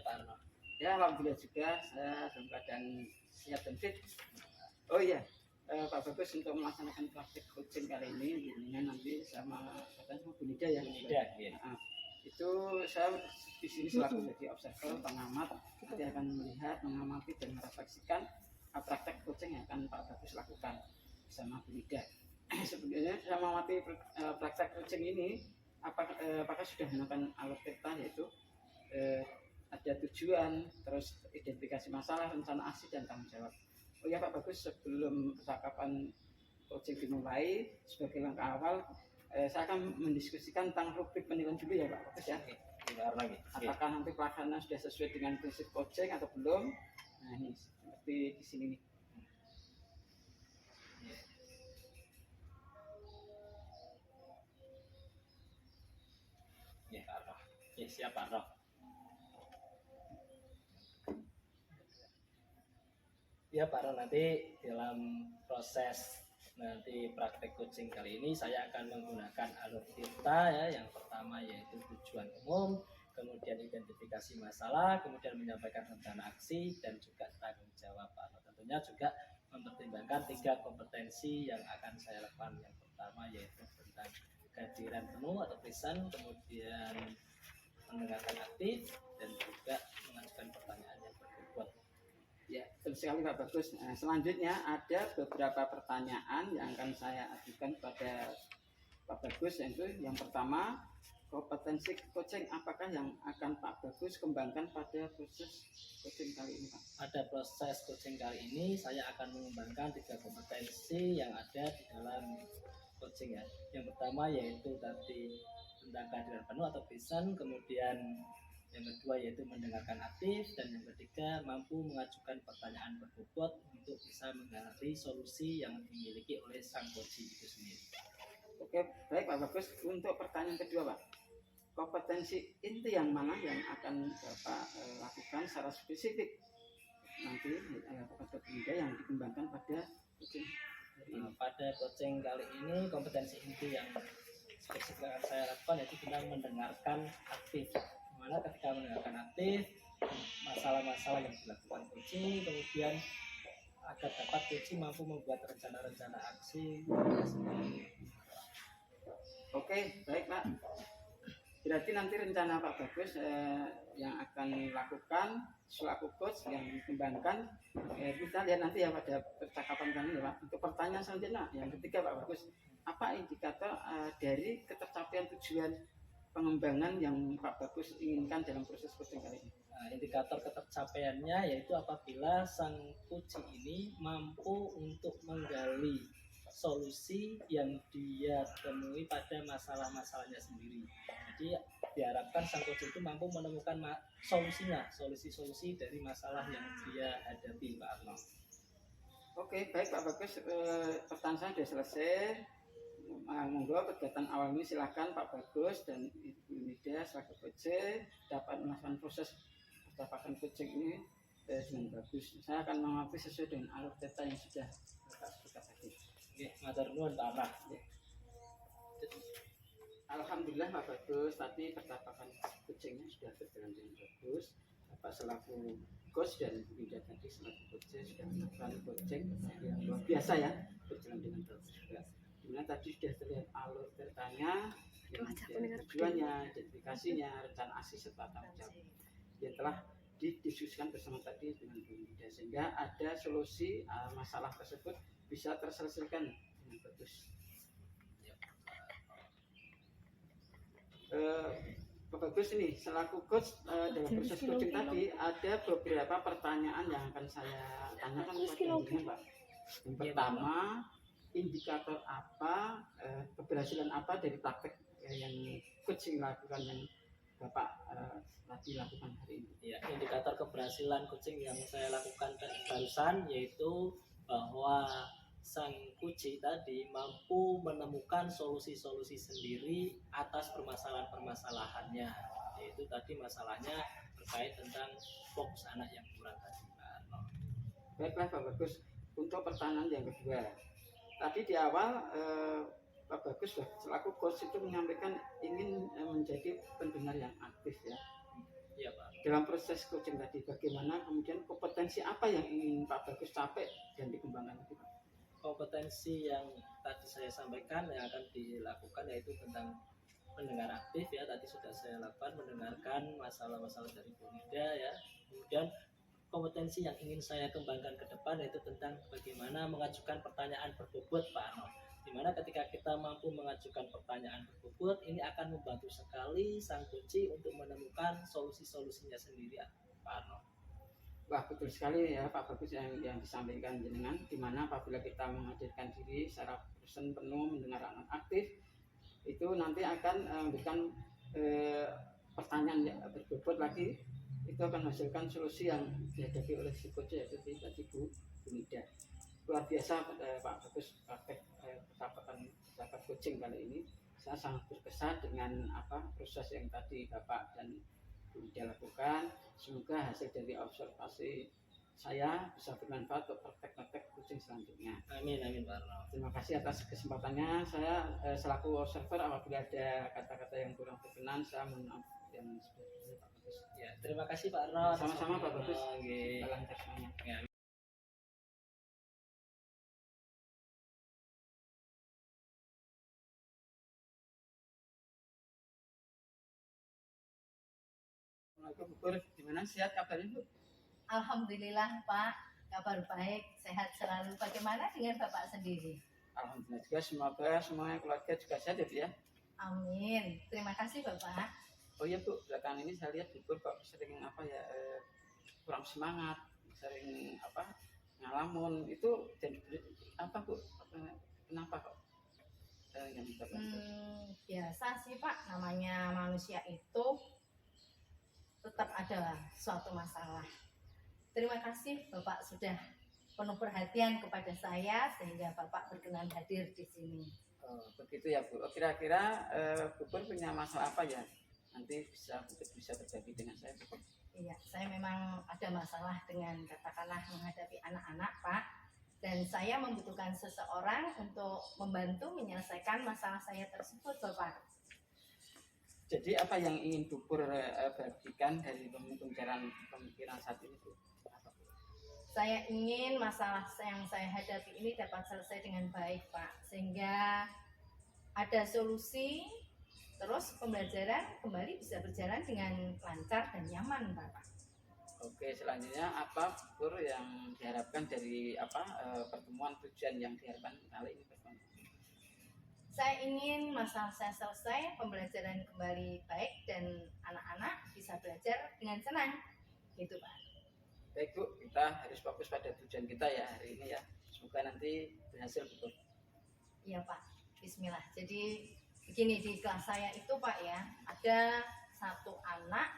Pak Arno? Ya, alhamdulillah juga saya dalam keadaan sehat dan fit. Oh iya, Pak Bagus untuk melaksanakan praktik coaching kali ini, nanti sama Bu Nida ya. Bu Nida, ya. Itu saya di sini selaku jadi observer, pengamat, nanti akan melihat, mengamati dan merefleksikan praktek coaching yang akan Pak Bagus lakukan bersama Bu Nida. Sebenarnya saya mengamati praktek coaching ini, apakah sudah menggunakan alur peta, yaitu ada tujuan, terus identifikasi masalah, rencana aksi, dan tanggung jawab. Oh ya Pak Bagus, sebelum percakapan coaching dimulai, sebagai langkah awal, saya akan mendiskusikan tentang rubrik penilaian dulu ya Pak Bagus ya. Apakah nanti pelaksanaan sudah sesuai dengan prinsip coaching atau belum? Nah ini seperti di sini nih. Ya Pak Arno. Ya siap Pak Arno. Ya Pak Arno, nanti dalam proses nanti praktek coaching kali ini saya akan menggunakan alur tirta ya. Yang pertama yaitu tujuan umum, kemudian identifikasi masalah, kemudian menyampaikan rencana aksi, dan juga tanggung jawab Pak Arno. Tentunya juga mempertimbangkan 3 kompetensi yang akan saya lakukan. Yang pertama yaitu tentang kehadiran penuh atau present, kemudian mendengarkan aktif, dan juga mengajukan pertanyaan yang berbobot. Ya, betul sekali Pak Bagus. Nah, selanjutnya ada beberapa pertanyaan yang akan saya ajukan kepada Pak Bagus, yaitu yang pertama, kompetensi coaching apakah yang akan Pak Bagus kembangkan pada proses coaching kali ini Pak? Pada proses coaching kali ini saya akan mengembangkan 3 kompetensi yang ada di dalam coaching ya. Yang pertama yaitu tadi tentang kehadiran penuh atau present, kemudian yang kedua yaitu mendengarkan aktif, dan yang ketiga mampu mengajukan pertanyaan berbobot untuk bisa menghadapi solusi yang dimiliki oleh sang coach itu sendiri. Oke, baik Pak Bagus. Untuk pertanyaan kedua Pak, kompetensi inti yang mana yang akan Bapak lakukan secara spesifik nanti kepada Bunda yang dikembangkan pada coaching hari ini? Pada coaching kali ini kompetensi inti yang spesifik yang saya lakukan yaitu tentang mendengarkan aktif. Dimana ketika mendengarkan aktif, masalah-masalah yang dilakukan coaching, kemudian agar dapat coaching mampu membuat rencana-rencana aksi. Oke, baik Pak. Berarti nanti rencana Pak Bagus yang akan lakukan selaku coach yang dikembangkan, kita lihat nanti ya pada percakapan kami ya Pak. Untuk pertanyaan selanjutnya, yang ketiga Pak Bagus, apa indikator dari ketercapaian tujuan pengembangan yang Pak Bagus inginkan dalam proses coaching kali ini? Indikator ketercapaiannya yaitu apabila sang coach ini mampu untuk menggali solusi yang dia temui pada masalah-masalahnya sendiri. Jadi diharapkan sang coach itu mampu menemukan solusinya, solusi-solusi dari masalah yang dia hadapi Pak Arno. Oke, baik Pak Bagus, pertanyaan saya sudah selesai. Monggo kegiatan awal ini silakan Pak Bagus dan Ibu Nida selaku coach dapat melakukan proses percakapan coaching ini dengan bagus. Saya akan mengamati sesuai dengan alur data yang sudah Bapak sebutkan tadi. Oke, matur nuwun Pak Arno. Alhamdulillah Pak Bagus, tadi percakapan coachingnya sudah berjalan dengan bagus. Bapak selaku coach dan Ibu Nida tadi selaku coach sudah melakukan coaching yang luar biasa ya, berjalan dengan bagus juga. Dimana tadi sudah terlihat alur ceritanya, tujuannya, identifikasinya, rencana aksi serta tanggung jawab yang telah didiskusikan bersama tadi dengan Bu Nida, sehingga ada solusi masalah tersebut bisa terselesaikan dengan bagus. Pak Bagus ini selaku coach dalam proses coaching tadi ada beberapa pertanyaan yang akan saya tanyakan kepada Pak. Yang pertama, indikator apa, keberhasilan apa dari praktek yang coaching lakukan yang Bapak tadi lakukan hari ini? Ya, indikator keberhasilan coaching yang saya lakukan barusan yaitu bahwa sang coach tadi mampu menemukan solusi-solusi sendiri atas permasalahan-permasalahannya, yaitu tadi masalahnya terkait tentang fokus anak yang kurang tadi Pak Arno. Baiklah Pak Bagus, untuk pertanyaan yang kedua. Tadi di awal Pak Bagus selaku coach itu menyampaikan ingin menjadi pendengar yang aktif ya. Iya Pak. dalam proses coaching tadi bagaimana kemudian kompetensi apa yang ingin Pak Bagus capai dan dikembangkan itu Pak? Kompetensi yang tadi saya sampaikan yang akan dilakukan yaitu tentang mendengar aktif ya, tadi sudah saya lakukan, mendengarkan masalah-masalah dari Bu Nida ya. Kemudian kompetensi yang ingin saya kembangkan ke depan yaitu tentang bagaimana mengajukan pertanyaan berbobot Pak Arno. Dimana ketika kita mampu mengajukan pertanyaan berbobot, ini akan membantu sekali sang kunci untuk menemukan solusi-solusinya sendiri Pak Arno. Wah, betul sekali ya Pak Bagus yang disampaikan jenengan, di mana apabila kita menghadirkan diri secara person penuh, mendengar anak aktif, itu nanti akan memberikan pertanyaan yang berbobot lagi, itu akan menghasilkan solusi yang dihadapi oleh si coach yaitu tadi Bu Nida. Luar biasa Pak Bagus praktek sahabat coaching kali ini. Saya sangat berkesan dengan proses yang tadi Bapak dan Bu Nida lakukan. Semoga hasil dari observasi saya bisa bermanfaat untuk praktek-praktek coaching selanjutnya. Amin, amin Pak Arno. Terima kasih atas kesempatannya. Saya selaku observer apabila ada kata-kata yang kurang berkenan, saya mohon maaf yang sebelumnya Pak Bagus. Ya, terima kasih Pak Arno. Sama-sama Pak Bagus. Oke. Lancar semuanya. Ya. Assalamualaikum Bu, gimana sehat kabarnya Bu? Alhamdulillah Pak, kabar baik, sehat selalu. Bagaimana dengan Bapak sendiri? Alhamdulillah juga, semoga semuanya keluarga juga sehat ya Bu ya. Amin. Terima kasih Bapak. Oh iya Bu, belakangan ini saya lihat Bu kok sering kurang semangat, sering ngalamun itu jadi apa Bu? Kenapa kok? Yang Biasa sih Pak, namanya manusia itu tetap ada suatu masalah. Terima kasih Bapak sudah penuh perhatian kepada saya sehingga Bapak berkenan hadir di sini. Oh, begitu ya Bu. Kira-kira Bu punya masalah apa ya? Nanti bisa berbagi dengan saya Bu. Iya, saya memang ada masalah dengan katakanlah menghadapi anak-anak Pak. Dan saya membutuhkan seseorang untuk membantu menyelesaikan masalah saya tersebut Bapak. Jadi apa yang ingin Bu bagikan dari pemikiran saat ini Bu? Saya ingin masalah yang saya hadapi ini dapat selesai dengan baik Pak, sehingga ada solusi, terus pembelajaran kembali bisa berjalan dengan lancar dan nyaman Bapak. Oke, selanjutnya apa Bu yang diharapkan dari pertemuan tujuan yang diharapkan kali ini? Saya ingin masalah saya selesai, pembelajaran kembali baik dan anak-anak bisa belajar dengan senang, gitu Pak. Baik Bu, kita harus fokus pada tujuan kita ya hari ini ya. Semoga nanti berhasil betul. Iya Pak, Bismillah. Jadi begini, di kelas saya itu Pak ya, ada satu anak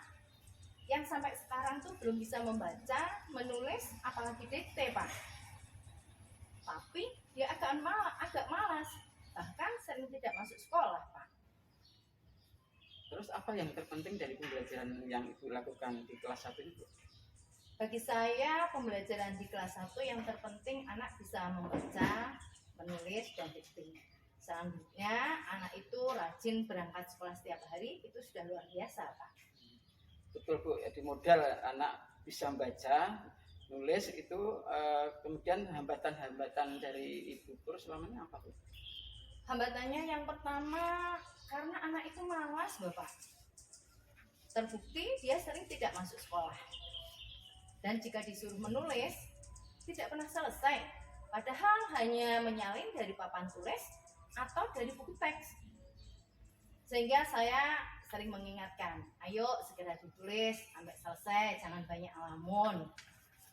yang sampai sekarang tuh belum bisa membaca, menulis, apalagi dikte Pak. Tapi dia agak malas, bahkan sering tidak masuk sekolah Pak. Terus apa yang terpenting dari pembelajaran yang Ibu lakukan di kelas 1 itu? Bagi saya pembelajaran di kelas 1 yang terpenting anak bisa membaca, menulis, dan dikte. Selanjutnya anak itu rajin berangkat sekolah setiap hari, itu sudah luar biasa Pak. Betul Bu, jadi modal anak bisa membaca, nulis itu kemudian hambatan-hambatan dari Ibu Pur selama ini apa Bu? Hambatannya yang pertama karena anak itu malas Bapak. Terbukti dia sering tidak masuk sekolah. Dan jika disuruh menulis tidak pernah selesai. Padahal hanya menyalin dari papan tulis atau dari buku teks. Sehingga saya sering mengingatkan, ayo segera ditulis sampai selesai, jangan banyak ngelamun.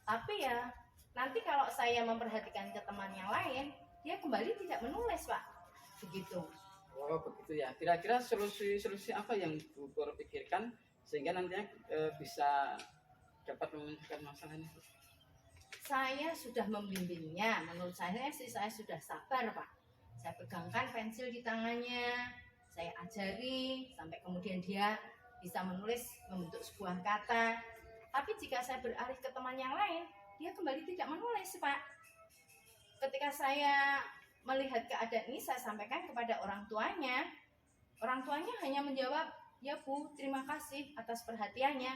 Tapi ya nanti kalau saya memperhatikan ke teman yang lain, dia kembali tidak menulis Pak. Begitu. Oh begitu ya. Kira-kira solusi apa yang Bu Pur pikirkan sehingga nantinya bisa dapat menyelesaikan masalah ini? Saya sudah membimbingnya. Menurut saya sih saya sudah sabar Pak. Saya pegangkan pensil di tangannya, saya ajari sampai kemudian dia bisa menulis membentuk sebuah kata. Tapi jika saya beralih ke teman yang lain, dia kembali tidak menulis Pak. Ketika saya melihat keadaan ini, saya sampaikan kepada orang tuanya. Orang tuanya hanya menjawab, ya Bu, terima kasih atas perhatiannya.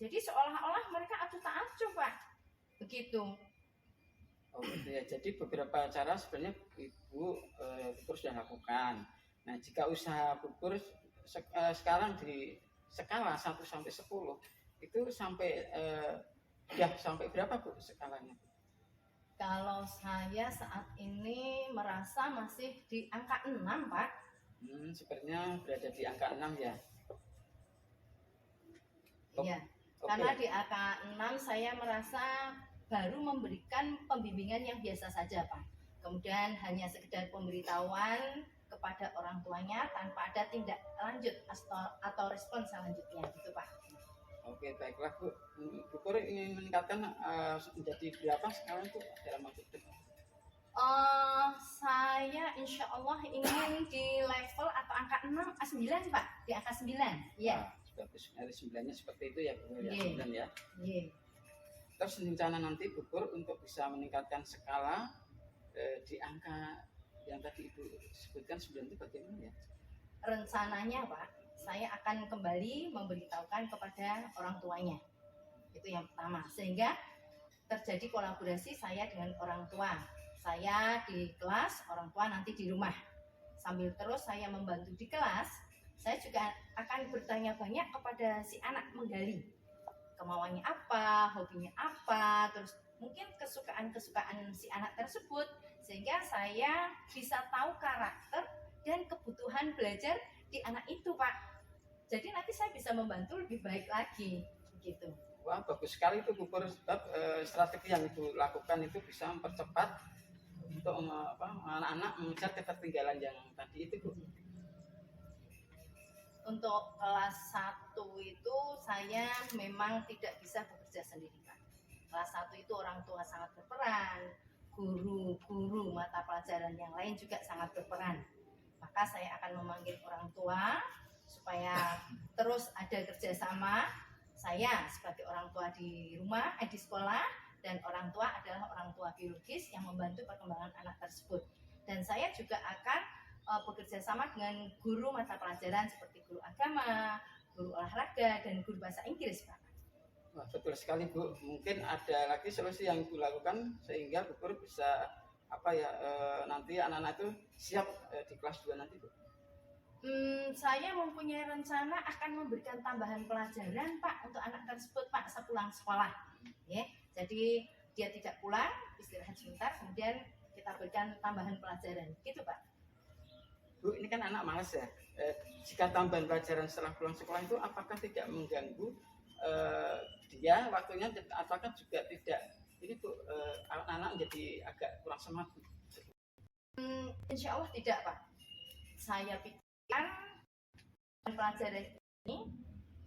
Jadi seolah-olah mereka acuh tak acuh, Pak. Begitu. Oh gitu ya. Jadi beberapa cara sebenarnya Ibu Pupur sudah lakukan. Nah, jika usaha Pupur sekarang di skala 1 sampai 10 itu sampai udah sampai berapa Bu skalanya? Kalau saya saat ini merasa masih di angka 6, Pak. Sepertinya berada di angka 6 ya. Iya. Karena di angka 6 saya merasa baru memberikan pembimbingan yang biasa saja, Pak. Kemudian hanya sekedar pemberitahuan kepada orang tuanya tanpa ada tindak lanjut atau respon selanjutnya, gitu, Pak. Oke, baiklah Bu. Pupur ingin meningkatkan menjadi berapa sekarang Bu dalam waktu dekat? Saya insya Allah ingin di level atau angka 9, Pak. Di angka 9, ya. Bagus, dari 9-nya seperti itu ya Bu, ya, 9 ya. Iya. Terus rencana nanti Pupur untuk bisa meningkatkan skala di angka yang tadi Ibu sebutkan 9 itu bagaimana ya? Rencananya, Pak, saya akan kembali memberitahukan kepada orang tuanya. Itu yang pertama. Sehingga terjadi kolaborasi saya dengan orang tua. Saya di kelas, orang tua nanti di rumah. Sambil terus saya membantu di kelas, saya juga akan bertanya banyak kepada si anak, menggali kemauannya apa, hobinya apa, terus mungkin kesukaan-kesukaan si anak tersebut, sehingga saya bisa tahu karakter dan kebutuhan belajar di anak itu, Pak. Jadi nanti saya bisa membantu lebih baik lagi, gitu. Wah, bagus sekali itu Pupur. Strategi yang Ibu lakukan itu bisa mempercepat untuk anak-anak mengejar ketertinggalan yang tadi itu Bu. Untuk kelas 1 itu saya memang tidak bisa bekerja sendiri, Pak. Kelas 1 itu orang tua sangat berperan, guru-guru mata pelajaran yang lain juga sangat berperan. Maka saya akan memanggil orang tua supaya terus ada kerjasama. Saya sebagai orang tua di rumah, di sekolah, dan orang tua adalah orang tua biologis yang membantu perkembangan anak tersebut. Dan saya juga akan bekerja sama dengan guru mata pelajaran seperti guru agama, guru olahraga, dan guru bahasa Inggris, Pak. Wah, betul sekali Bu. Mungkin ada lagi solusi yang Ibu lakukan sehingga Pupur bisa nanti anak-anak itu siap di kelas 2 nanti Bu. Saya mempunyai rencana akan memberikan tambahan pelajaran, Pak, untuk anak tersebut, Pak, sepulang sekolah. Ya, jadi dia tidak pulang, istirahat sebentar, kemudian kita berikan tambahan pelajaran, gitu, Pak. Bu, ini kan anak malas ya. Jika tambahan pelajaran setelah pulang sekolah itu apakah tidak mengganggu dia waktunya, apakah juga tidak ini Bu, anak-anak menjadi agak kurang semangat? Insya Allah tidak, Pak. Saya pikirkan pelajaran ini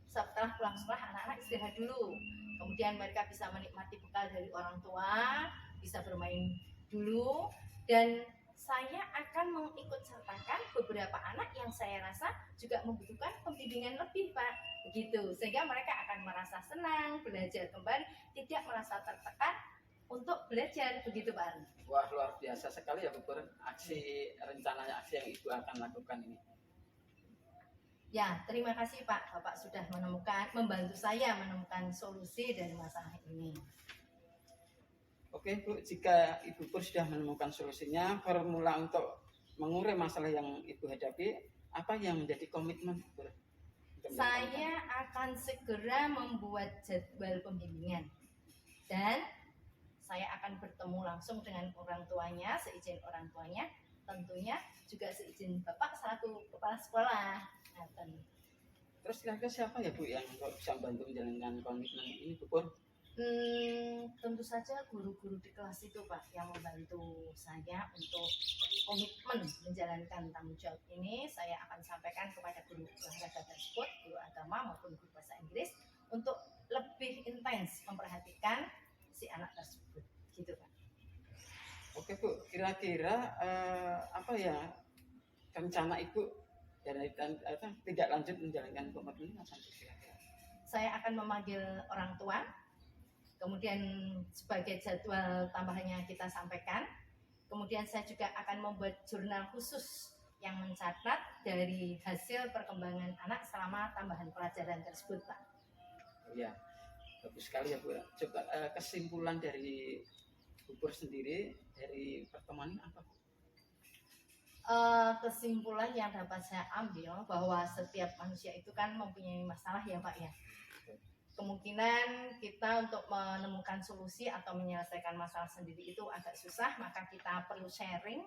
setelah pulang sekolah anak-anak istirahat dulu. Kemudian mereka bisa menikmati bekal dari orang tua, bisa bermain dulu, dan saya akan mengikutsertakan beberapa anak yang saya rasa juga membutuhkan pembimbingan lebih, Pak. Begitu, sehingga mereka akan merasa senang belajar kembali, tidak merasa tertekan untuk belajar, begitu, Pak. Wah, luar biasa sekali ya Bu, aksi yang Ibu akan lakukan ini. Ya, terima kasih Pak. Bapak sudah membantu saya menemukan solusi dari masalah ini. Oke Bu, jika Ibu Pur sudah menemukan solusinya, formula untuk mengurai masalah yang Ibu hadapi, apa yang menjadi komitmen Bu? Saya akan segera membuat jadwal pembimbingan dan saya akan bertemu langsung dengan orang tuanya, seizin orang tuanya, tentunya juga seizin Bapak selaku kepala sekolah. Terus kira-kira siapa ya Bu yang bisa membantu menjalankan komitmen ini Bu Pur? Tentu saja guru-guru di kelas itu Pak yang membantu saya untuk komitmen menjalankan tanggung jawab ini. Saya akan sampaikan kepada guru olahraga tersebut, guru agama maupun guru bahasa Inggris untuk lebih intens memperhatikan si anak tersebut, gitu Pak. Oke Bu, kira-kira apa ya rencana Ibu dan tidak lanjut menjalankan komitmen ini kira-kira? Saya akan memanggil orang tua. Kemudian sebagai jadwal tambahannya kita sampaikan. Kemudian saya juga akan membuat jurnal khusus yang mencatat dari hasil perkembangan anak selama tambahan pelajaran tersebut, Pak. Ya, Bagus sekali ya Bu. Coba kesimpulan dari Bu Pur sendiri dari pertemuan ini apa Bu? Kesimpulan yang dapat saya ambil bahwa setiap manusia itu kan mempunyai masalah ya Pak ya. Kemungkinan kita untuk menemukan solusi atau menyelesaikan masalah sendiri itu agak susah, maka kita perlu sharing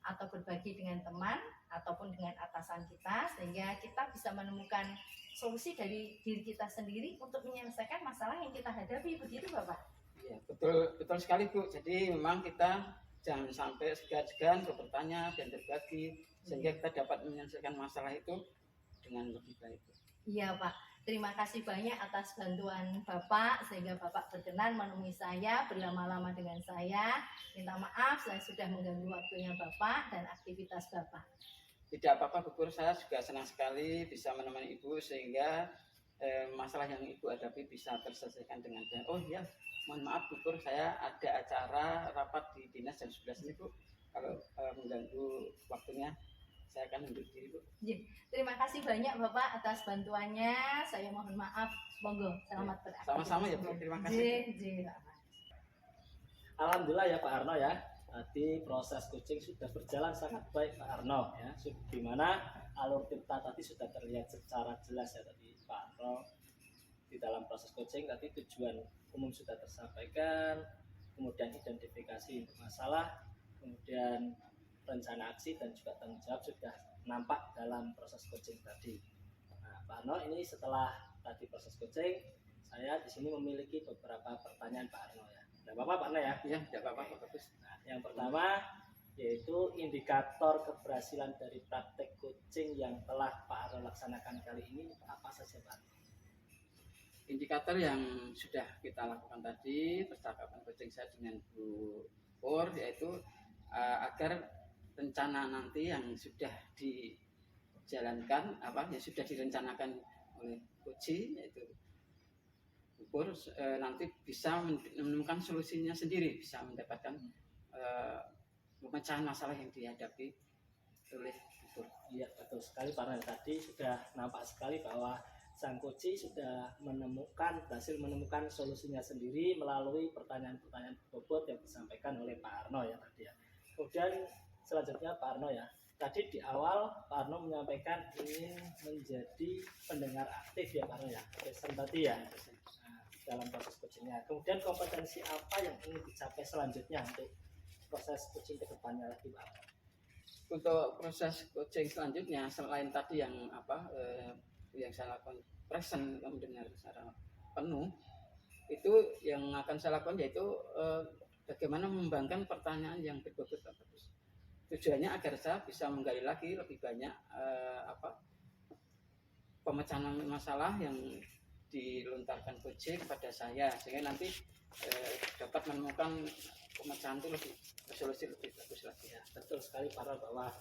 atau berbagi dengan teman ataupun dengan atasan kita sehingga kita bisa menemukan solusi dari diri kita sendiri untuk menyelesaikan masalah yang kita hadapi, begitu Bapak? Iya, betul sekali Bu. Jadi memang kita jangan sampai segan-segan bertanya dan berbagi sehingga kita dapat menyelesaikan masalah itu dengan lebih baik. Iya Pak. Terima kasih banyak atas bantuan Bapak sehingga Bapak berkenan menemui saya, berlama-lama dengan saya. Minta maaf saya sudah mengganggu waktunya Bapak dan aktivitas Bapak. Tidak apa-apa Bu Pur, saya juga senang sekali bisa menemani Ibu sehingga masalah yang Ibu hadapi bisa terselesaikan dengan baik. Oh iya, mohon maaf Bu Pur, saya ada acara rapat di dinas jam 11 ini Bu. Kalau mengganggu waktunya, saya akan undur diri Bu. Terima kasih banyak Bapak atas bantuannya. Saya mohon maaf. Monggo, selamat beraktivitas. Sama-sama ya Bu, terima kasih. Alhamdulillah ya Pak Arno ya. Tadi proses coaching sudah berjalan sangat baik Pak Arno ya. Di mana alur Tirta tadi sudah terlihat secara jelas ya tadi Pak Arno. Di dalam proses coaching tadi tujuan umum sudah tersampaikan, kemudian identifikasi untuk masalah, kemudian rencana aksi dan juga tanggung jawab sudah nampak dalam proses coaching tadi. Nah, Pak Arno, ini setelah tadi proses coaching, saya di sini memiliki beberapa pertanyaan Pak Arno ya. Tidak apa-apa Pak Arno ya? Iya, tidak apa-apa Pak. Nah, yang pertama yaitu indikator keberhasilan dari praktek coaching yang telah Pak Arno laksanakan kali ini apa saja Pak? Indikator yang sudah kita lakukan tadi, percakapan coaching saya dengan Bu Pur, yaitu agar rencana nanti yang sudah dijalankan, yang sudah direncanakan oleh coaching, yaitu Bu Pur, nanti bisa menemukan solusinya sendiri, bisa mendapatkan pemecahan masalah yang dihadapi oleh Bu Pur. Iya betul sekali Pak Arno. Tadi sudah nampak sekali bahwa sang coach sudah berhasil menemukan solusinya sendiri melalui pertanyaan-pertanyaan bobot yang disampaikan oleh Pak Arno ya tadi ya. Kemudian selanjutnya Pak Arno ya, tadi di awal Pak Arno menyampaikan ingin menjadi pendengar aktif ya Pak Arno ya, present tadi ya. Nah, dalam proses coachingnya. Kemudian kompetensi apa yang ingin dicapai selanjutnya untuk proses coaching ke depannya lagi Pak Arno? Untuk proses coaching selanjutnya selain tadi yang yang saya lakukan present mendengar secara penuh, itu yang akan saya lakukan yaitu bagaimana mengembangkan pertanyaan yang berbobot bagus. Tujuannya agar saya bisa menggali lagi lebih banyak pemecahan masalah yang dilontarkan coaching kepada saya sehingga nanti dapat menemukan pemecahan itu lebih resolusi lebih bagus lagi. Ya, betul sekali Pak Arno bahwa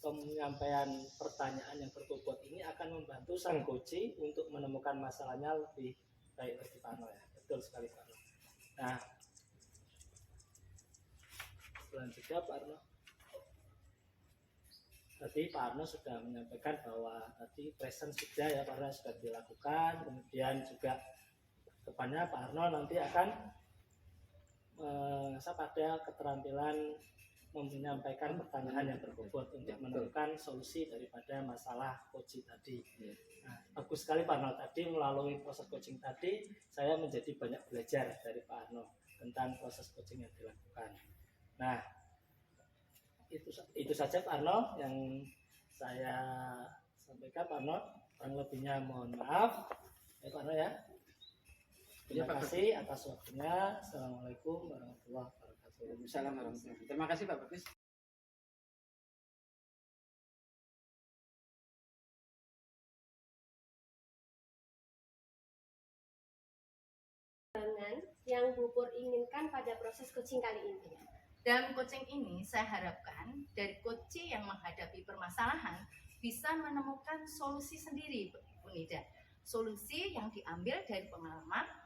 penyampaian pertanyaan yang berbobot ini akan membantu sang coach untuk menemukan masalahnya lebih baik lagi Pak Arno ya. Betul sekali Pak Arno. Nah, selanjutnya Pak Arno. Tadi Pak Arno sudah menyampaikan bahwa tadi present sudah ya Pak Arno sudah dilakukan. Kemudian juga depannya Pak Arno nanti akan pada keterampilan menyampaikan pertanyaan yang berbobot untuk menemukan solusi daripada masalah coaching tadi. Nah, bagus sekali Pak Arno, tadi melalui proses coaching tadi saya menjadi banyak belajar dari Pak Arno tentang proses coaching yang dilakukan. Nah, itu saja Pak Arno yang saya sampaikan Pak Arno. Kurang lebihnya mohon maaf ya Pak Arno ya. Terima kasih atas waktunya. Assalamualaikum warahmatullahi wabarakatuh. Waalaikumsalam warahmatullahi wabarakatuh. Terima kasih Pak Bagus. Yang Bu Pur inginkan pada proses coaching kali ini. Dalam coaching ini saya harapkan dari coach yang menghadapi permasalahan bisa menemukan solusi sendiri Bu Nida. Solusi yang diambil dari pengalaman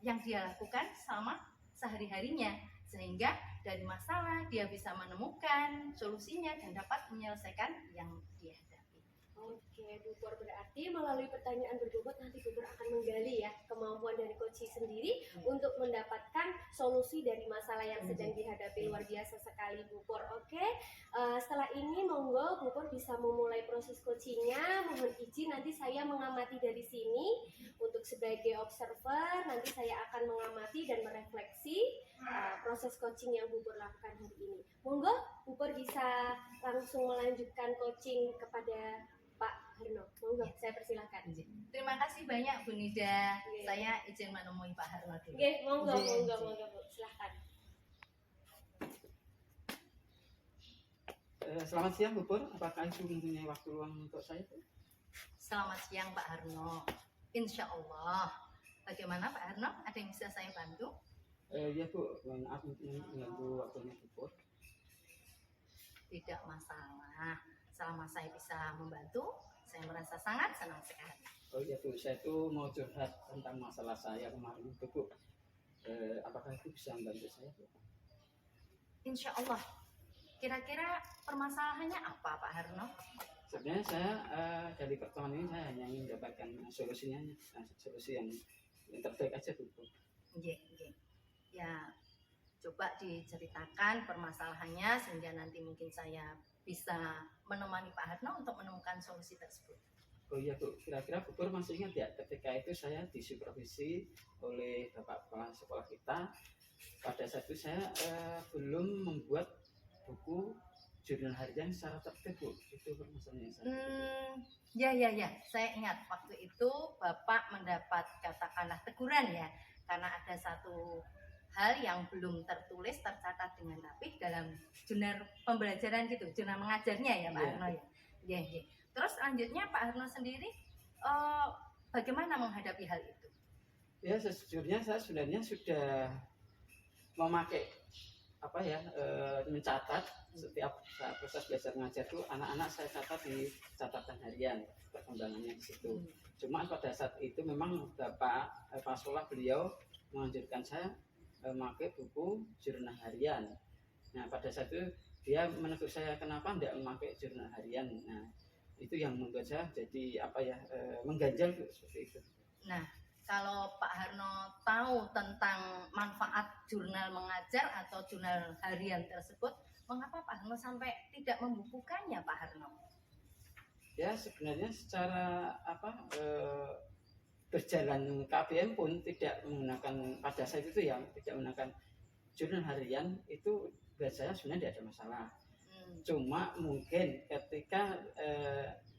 yang dia lakukan selama sehari-harinya sehingga dari masalah dia bisa menemukan solusinya dan dapat menyelesaikan yang dihadapi. Oke, Bu Pur, berarti melalui pertanyaan berbobot nanti Bu Pur akan menggali ya kemampuan dari coaching sendiri untuk mendapatkan solusi dari masalah yang sedang dihadapi. Luar biasa sekali Bu Pur. Oke, setelah ini monggo Bu Pur bisa memulai proses coachingnya. Mohon izin nanti saya mengamati dari sini untuk sebagai observer. Nanti saya akan mengamati dan merefleksi proses coaching yang Bu Pur lakukan hari ini. Monggo Bu Pur bisa langsung melanjutkan coaching kepada Pak Harno. Monggo, saya persilahkan. Terima kasih banyak Bu Nida. Oke. Saya izin menemui Pak Harno dulu. Oke, monggo, Oke. monggo Bu, silahkan. Selamat siang Bu Pur, apakah Ibu mempunyai waktu luang untuk saya Bu? Selamat siang Pak Harno. Insya Allah. Bagaimana Pak Harno? Ada yang bisa saya bantu? Ya Bu, maaf mengganggu waktunya Bu Pur. Tidak masalah. Selama saya bisa membantu, saya merasa sangat senang sekali. Oh iya Bu, saya tuh mau curhat tentang masalah saya kemarin itu Bu. Apakah Ibu bisa membantu saya Bu? Insya Allah. Kira-kira permasalahannya apa Pak Harno? Sebenarnya saya dari pertemuan ini saya hanya ingin mendapatkan solusinya, solusi yang terbaik aja Bu. Nggih, nggih. Ya, coba diceritakan permasalahannya sehingga nanti mungkin saya bisa menemani Pak Harno untuk menemukan solusi tersebut. Oh iya Bu, kira-kira Bu Pur masih ingat ya ketika itu saya disupervisi oleh Bapak Kepala Sekolah kita. Pada saat itu saya belum membuat buku jurnal harian secara tertib Bu. Itu permasalahannya saya. Ya. Saya ingat waktu itu Bapak mendapat katakanlah teguran ya, karena ada satu hal yang belum tertulis tercatat dengan rapi dalam jurnal pembelajaran gitu, jurnal mengajarnya ya Pak Iya. Harno ya. Iya. Terus selanjutnya Pak Harno sendiri bagaimana menghadapi hal itu? Ya sejujurnya saya sebenarnya sudah memakai mencatat setiap saat proses belajar mengajar itu anak-anak saya catat di catatan harian perkembangannya di situ. Cuma pada saat itu memang Bapak Kepala Sekolah beliau menganjurkan saya memakai buku jurnal harian. Nah pada saat itu dia menegur saya kenapa tidak memakai jurnal harian. Nah itu yang membuat saya jadi mengganjal seperti itu. Nah, kalau Pak Harno tahu tentang manfaat jurnal mengajar atau jurnal harian tersebut, mengapa Pak Harno sampai tidak membukukannya Pak Harno? Ya sebenarnya secara berjalan KBM pun tidak menggunakan pada saat itu ya tidak menggunakan jurnal harian itu buat saya sebenarnya tidak ada masalah. Cuma mungkin ketika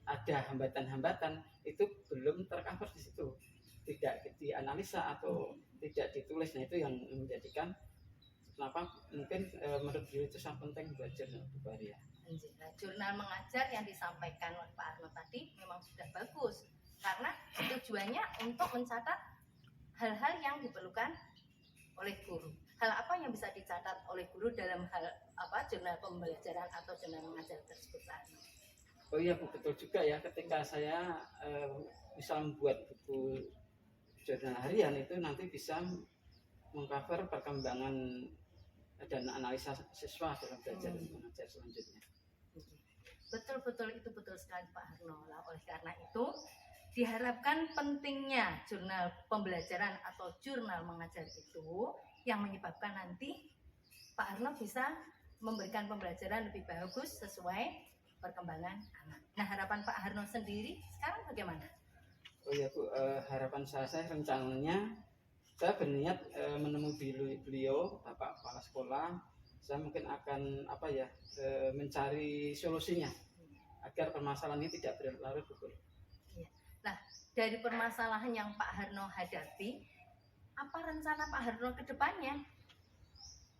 ada hambatan-hambatan itu belum tercover di situ, tidak dianalisa atau tidak ditulis. Nah itu yang menjadikan kenapa mungkin menurut beliau itu sangat penting buat jurnal harian. Nah, jurnal mengajar yang disampaikan oleh Pak Harno tadi memang sudah bagus karena tujuannya untuk mencatat hal-hal yang diperlukan oleh guru. Hal apa yang bisa dicatat oleh guru dalam hal jurnal pembelajaran atau jurnal mengajar tersebut Pak Harno? Oh iya betul juga ya ketika saya bisa membuat buku jurnal harian itu nanti bisa mengcover perkembangan dan analisa siswa dalam belajar dan mengajar selanjutnya. Betul itu betul sekali Pak Harno. Nah, oleh karena itu diharapkan pentingnya jurnal pembelajaran atau jurnal mengajar itu yang menyebabkan nanti Pak Harno bisa memberikan pembelajaran lebih bagus sesuai perkembangan anak. Nah harapan Pak Harno sendiri sekarang bagaimana? Oh ya Bu, harapan saya rencananya saya berniat menemui beliau Bapak Kepala Sekolah. Saya mungkin akan mencari solusinya agar permasalahan ini tidak berlarut betul. Nah dari permasalahan yang Pak Harno hadapi, apa rencana Pak Harno ke depannya?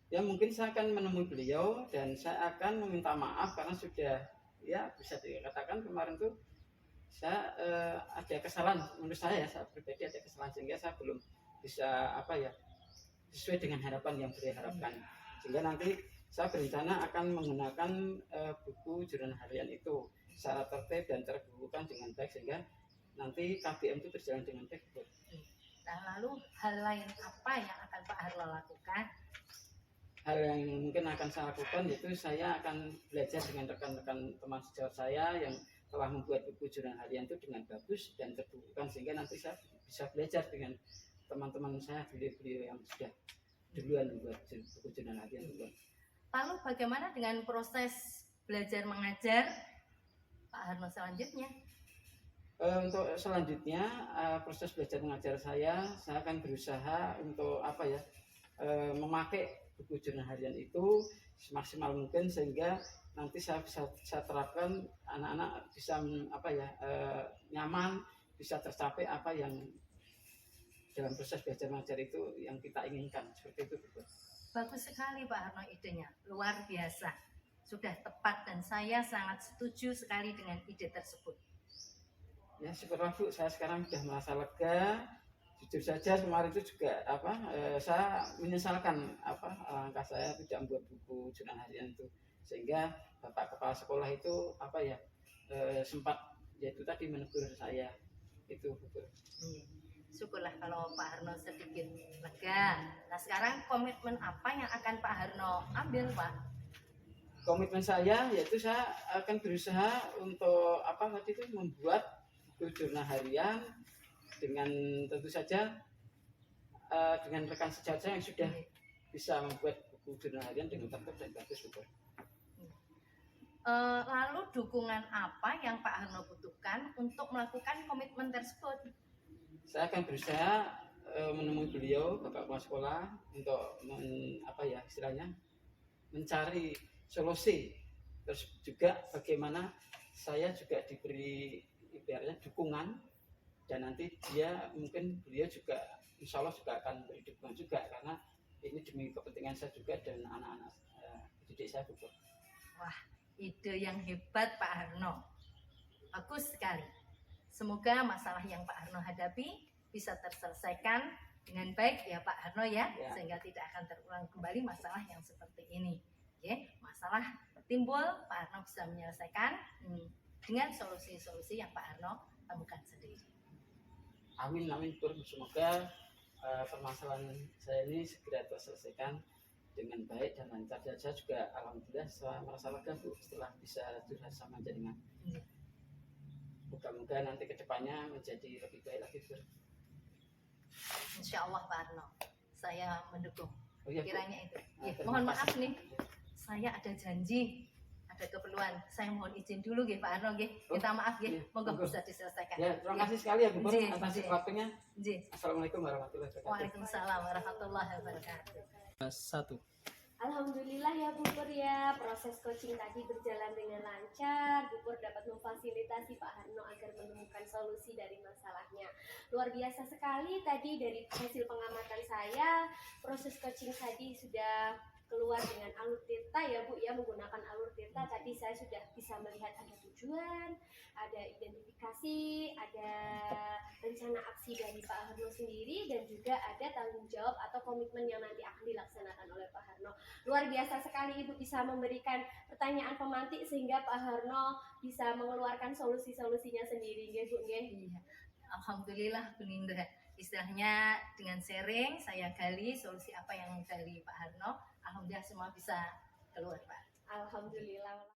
Ya mungkin saya akan menemui beliau dan saya akan meminta maaf karena sudah ya bisa dikatakan kemarin tuh saya ada kesalahan menurut saya pribadi ada kesalahan sehingga saya belum bisa sesuai dengan harapan yang beliau harapkan. Sehingga nanti saya berencana akan menggunakan buku jurnal harian itu secara tertib dan terbukukan dengan baik sehingga nanti KBM itu berjalan dengan baik. Nah lalu hal lain apa yang akan Pak Harno lakukan? Hal yang mungkin akan saya lakukan yaitu saya akan belajar dengan rekan-rekan teman sejawat saya yang telah membuat buku jurnal harian itu dengan bagus dan terbukukan, sehingga nanti saya bisa belajar dengan teman-teman saya, beliau-beliau yang sudah duluan membuat buku jurnal harian duluan. Lalu bagaimana dengan proses belajar mengajar Pak Harno selanjutnya? Untuk selanjutnya proses belajar mengajar saya akan berusaha untuk memakai buku jurnal harian itu semaksimal mungkin, sehingga nanti saya bisa terapkan, anak-anak bisa nyaman, bisa tercapai apa yang dalam proses belajar mengajar itu yang kita inginkan, seperti itu Bu. Bagus sekali Pak Harno idenya, luar biasa, sudah tepat dan saya sangat setuju sekali dengan ide tersebut. Ya syukurlah Bu, saya sekarang sudah merasa lega. Jujur saja kemarin itu juga saya menyesalkan langkah saya tidak membuat buku jurnal harian itu, sehingga Bapak Kepala Sekolah itu sempat yaitu tadi menegur saya itu Bu. Syukurlah kalau Pak Harno sedikit lega. Nah sekarang komitmen apa yang akan Pak Harno ambil Pak? Komitmen saya yaitu saya akan berusaha untuk membuat buku jurnal harian dengan tentu saja dengan rekan sejawat saya yang sudah bisa membuat buku jurnal harian dengan tertib dan bagus Bu. Lalu dukungan apa yang Pak Harno butuhkan untuk melakukan komitmen tersebut? Saya akan berusaha menemui beliau Bapak Kepala Sekolah untuk mencari solusi, terus juga bagaimana saya juga diberi ibaratnya dukungan, dan nanti beliau juga insya Allah juga akan beri dukungan juga, karena ini demi kepentingan saya juga dan anak-anak didik saya juga. Wah, ide yang hebat Pak Harno, bagus sekali. Semoga masalah yang Pak Harno hadapi bisa terselesaikan dengan baik ya Pak Harno ya. Sehingga tidak akan terulang kembali masalah yang seperti ini. Oke, masalah timbul Pak Harno bisa menyelesaikan dengan solusi-solusi yang Pak Harno temukan sendiri. Amin amin Bu. Semoga permasalahan saya ini segera terselesaikan dengan baik dan lancar, dan saya juga alhamdulillah saya merasa lega Bu setelah bisa curhat sama jenengan. Moga-moga nanti kedepannya menjadi lebih baik lagi Bu. Insya Allah Pak Harno, saya mendukung. Oh, iya, Kiranya itu. Ya, terima mohon kasih. maaf nih, saya ada janji, ada keperluan. Saya mohon izin dulu nggih Pak Harno nggih. Minta maaf nggih, moga bisa diselesaikan. Ya, terima kasih sekali ya Bu atas waktunya. Assalamualaikum warahmatullahi wabarakatuh. Waalaikumsalam warahmatullahi wabarakatuh. 1. Alhamdulillah ya Bu Pur ya, proses coaching tadi berjalan dengan lancar. Bu Pur dapat memfasilitasi Pak Harno agar menemukan solusi dari masalahnya. Luar biasa sekali tadi dari hasil pengamatan saya, proses coaching tadi sudah keluar dengan alur tirta ya Bu ya, menggunakan alur tirta tadi saya sudah bisa melihat ada tujuan, ada identifikasi, ada rencana aksi dari Pak Harno sendiri, dan juga ada tanggung jawab atau komitmen yang nanti akan dilaksanakan oleh Pak Harno. Luar biasa sekali Ibu bisa memberikan pertanyaan pemantik sehingga Pak Harno bisa mengeluarkan solusi-solusinya sendiri nggih Bu nggih. Iya. Alhamdulillah Bu Ninda. Istilahnya dengan sharing saya gali solusi apa yang dari Pak Harno, alhamdulillah semua bisa keluar Pak. Alhamdulillah.